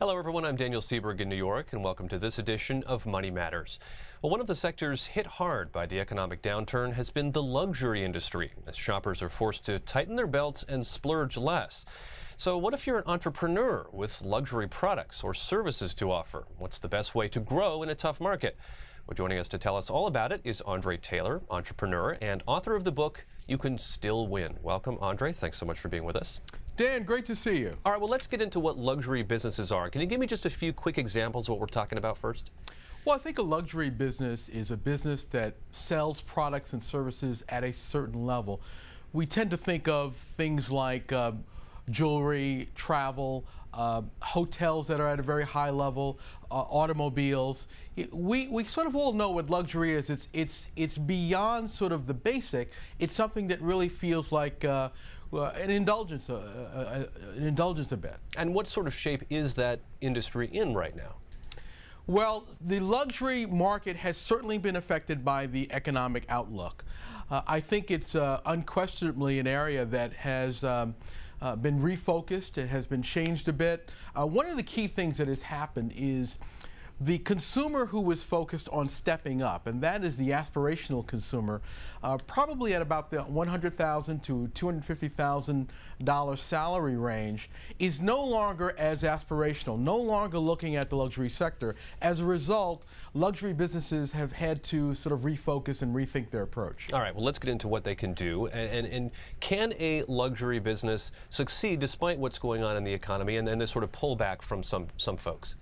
Hello everyone, I'm Daniel Seberg in New York, and welcome to this edition of Money Matters. Well, one of the sectors hit hard by the economic downturn has been the luxury industry, as shoppers are forced to tighten their belts and splurge less. So what if you're an entrepreneur with luxury products or services to offer? What's the best way to grow in a tough market? Well, joining us to tell us all about it is André Taylor, entrepreneur and author of the book, You Can Still Win. Welcome, André. Thanks so much for being with us. Dan, great to see you. All right, well, let's get into what luxury businesses are. Can you give me just a few quick examples of what we're talking about first? Well, I think a luxury business is a business that sells products and services at a certain level. We tend to think of things like jewelry, travel, hotels that are at a very high level, automobiles. We sort of all know what luxury is. It's beyond sort of the basic. It's something that really feels like an indulgence a bit. And what sort of shape is that industry in right now? Well, the luxury market has certainly been affected by the economic outlook. I think it's unquestionably an area that has been refocused. It has been changed a bit. One of the key things that has happened is the consumer who was focused on stepping up, and that is the aspirational consumer, probably at about the $100,000 to $250,000 salary range, is no longer as aspirational, no longer looking at the luxury sector. As a result, luxury businesses have had to sort of refocus and rethink their approach. All right, well, let's get into what they can do. And can a luxury business succeed despite what's going on in the economy and then this sort of pullback from some folks?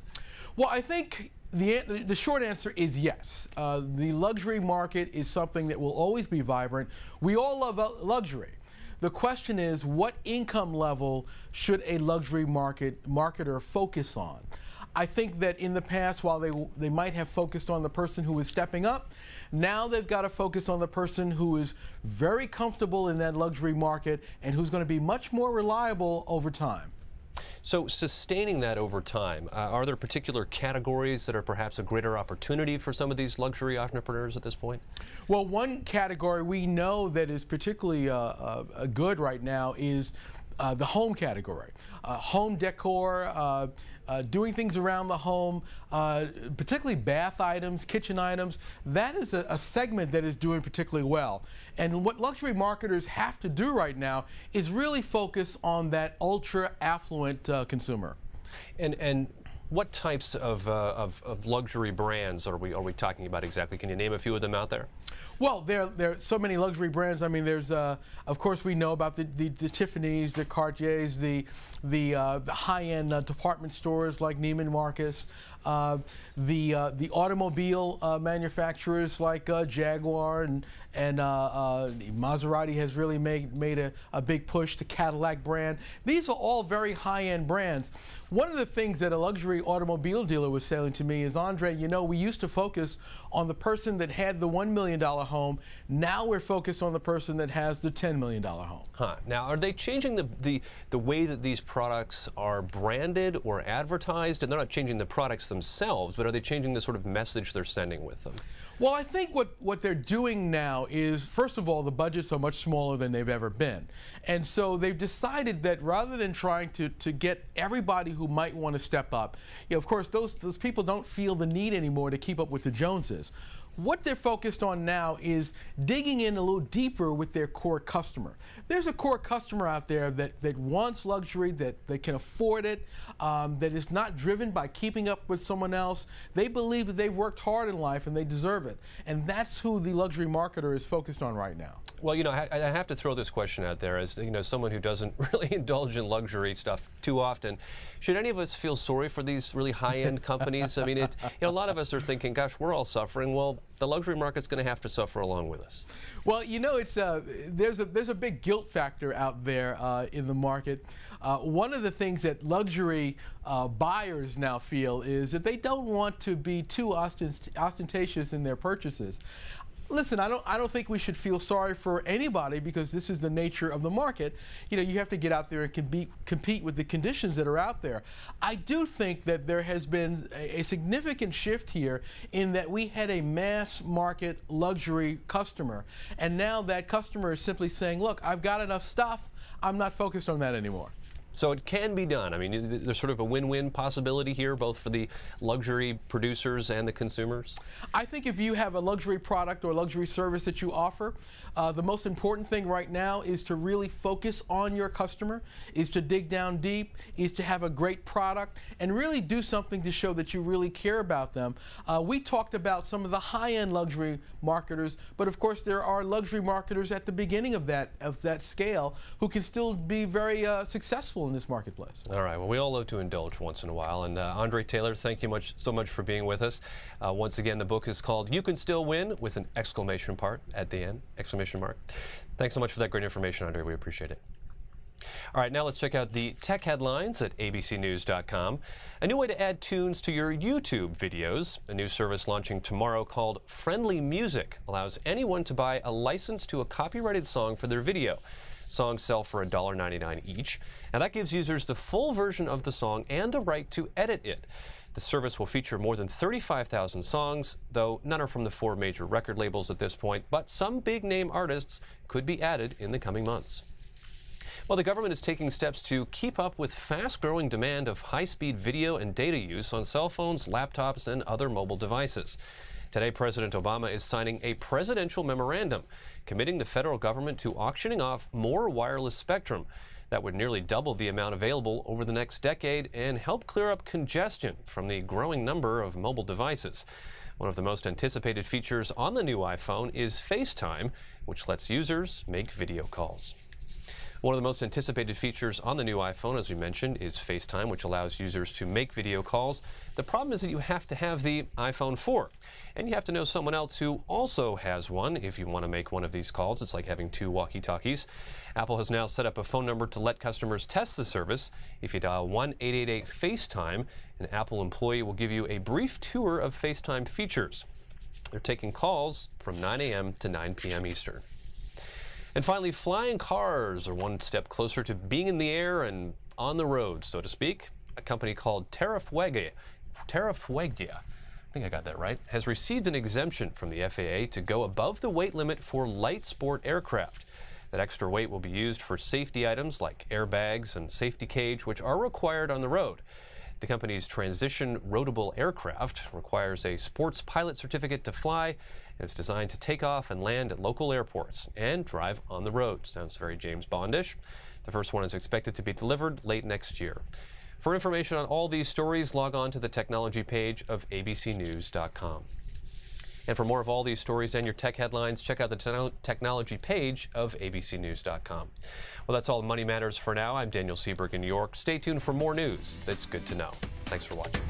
Well, I think the short answer is yes. The luxury market is something that will always be vibrant. We all love luxury. The question is, what income level should a luxury marketer focus on? I think that in the past, while they might have focused on the person who is stepping up, now they've got to focus on the person who is very comfortable in that luxury market and who's going to be much more reliable over time. So sustaining that over time, are there particular categories that are perhaps a greater opportunity for some of these luxury entrepreneurs at this point? Well, one category we know that is particularly good right now is the home category. Home decor, doing things around the home, particularly bath items, kitchen items. That is a segment that is doing particularly well. And what luxury marketers have to do right now is really focus on that ultra affluent consumer. And what types of luxury brands are we talking about exactly? Can you name a few of them out there? Well, there are so many luxury brands. I mean, there's, of course, we know about the Tiffany's, the Cartiers, the high-end department stores like Neiman Marcus, the automobile manufacturers like Jaguar and Maserati has really made a big push. The Cadillac brand. These are all very high-end brands. One of the things that a luxury automobile dealer was saying to me is, Andre, you know, we used to focus on the person that had the $1 million home. Now we're focused on the person that has the $10 million home. Huh. Now, are they changing the way that these products are branded or advertised? And they're not changing the products themselves, but are they changing the sort of message they're sending with them? Well, I think what they're doing now is, first of all, the budgets are much smaller than they've ever been. And so they've decided that rather than trying to get everybody who might want to step up, you know, of course, those people don't feel the need anymore to keep up with the Joneses. What they're focused on now is digging in a little deeper with their core customer. There's a core customer out there that wants luxury, that can afford it, that is not driven by keeping up with someone else. They believe that they've worked hard in life and they deserve it. And that's who the luxury marketer is focused on right now. Well, you know, I have to throw this question out there as, you know, someone who doesn't really indulge in luxury stuff too often. Should any of us feel sorry for these really high-end companies? I mean, you know, a lot of us are thinking, gosh, we're all suffering. Well, the luxury market's going to have to suffer along with us. Well, you know, it's there's a big guilt factor out there in the market. One of the things that luxury buyers now feel is that they don't want to be too ostentatious in their purchases. Listen, I don't think we should feel sorry for anybody because this is the nature of the market. You know, you have to get out there and compete with the conditions that are out there. I do think that there has been a significant shift here in that we had a mass market luxury customer, and now that customer is simply saying, look, I've got enough stuff, I'm not focused on that anymore. So it can be done. I mean, there's sort of a win-win possibility here, both for the luxury producers and the consumers. I think if you have a luxury product or luxury service that you offer, the most important thing right now is to really focus on your customer, is to dig down deep, is to have a great product, and really do something to show that you really care about them. We talked about some of the high-end luxury marketers, but of course there are luxury marketers at the beginning of that scale who can still be very successful in this marketplace. All right. Well, we all love to indulge once in a while. And André Taylor, thank you so much for being with us. Once again, the book is called "You Can Still Win" with an exclamation part at the end. Exclamation mark. Thanks so much for that great information, André. We appreciate it. All right, now let's check out the tech headlines at abcnews.com. A new way to add tunes to your YouTube videos. A new service launching tomorrow called Friendly Music allows anyone to buy a license to a copyrighted song for their video. Songs sell for $1.99 each, and that gives users the full version of the song and the right to edit it. The service will feature more than 35,000 songs, though none are from the 4 major record labels at this point, but some big-name artists could be added in the coming months. Well, the government is taking steps to keep up with fast-growing demand of high-speed video and data use on cell phones, laptops, and other mobile devices. Today, President Obama is signing a presidential memorandum committing the federal government to auctioning off more wireless spectrum. That would nearly double the amount available over the next decade and help clear up congestion from the growing number of mobile devices. One of the most anticipated features on the new iPhone is FaceTime, which lets users make video calls. One of the most anticipated features on the new iPhone, as we mentioned, is FaceTime, which allows users to make video calls. The problem is that you have to have the iPhone 4, and you have to know someone else who also has one if you want to make one of these calls. It's like having 2 walkie-talkies. Apple has now set up a phone number to let customers test the service. If you dial 1-888-FaceTime, an Apple employee will give you a brief tour of FaceTime features. They're taking calls from 9 a.m. to 9 p.m. Eastern. And finally, flying cars are one step closer to being in the air and on the road, so to speak. A company called Terrafuegea, I think I got that right, has received an exemption from the FAA to go above the weight limit for light sport aircraft. That extra weight will be used for safety items like airbags and safety cage, which are required on the road. The company's transition roadable aircraft requires a sports pilot certificate to fly, and it's designed to take off and land at local airports and drive on the road. Sounds very James Bondish. The first one is expected to be delivered late next year. For information on all these stories, log on to the technology page of abcnews.com. And for more of all these stories and your tech headlines, check out the technology page of abcnews.com. Well, that's all Money Matters for now. I'm Daniel Seberg in New York. Stay tuned for more news that's good to know. Thanks for watching.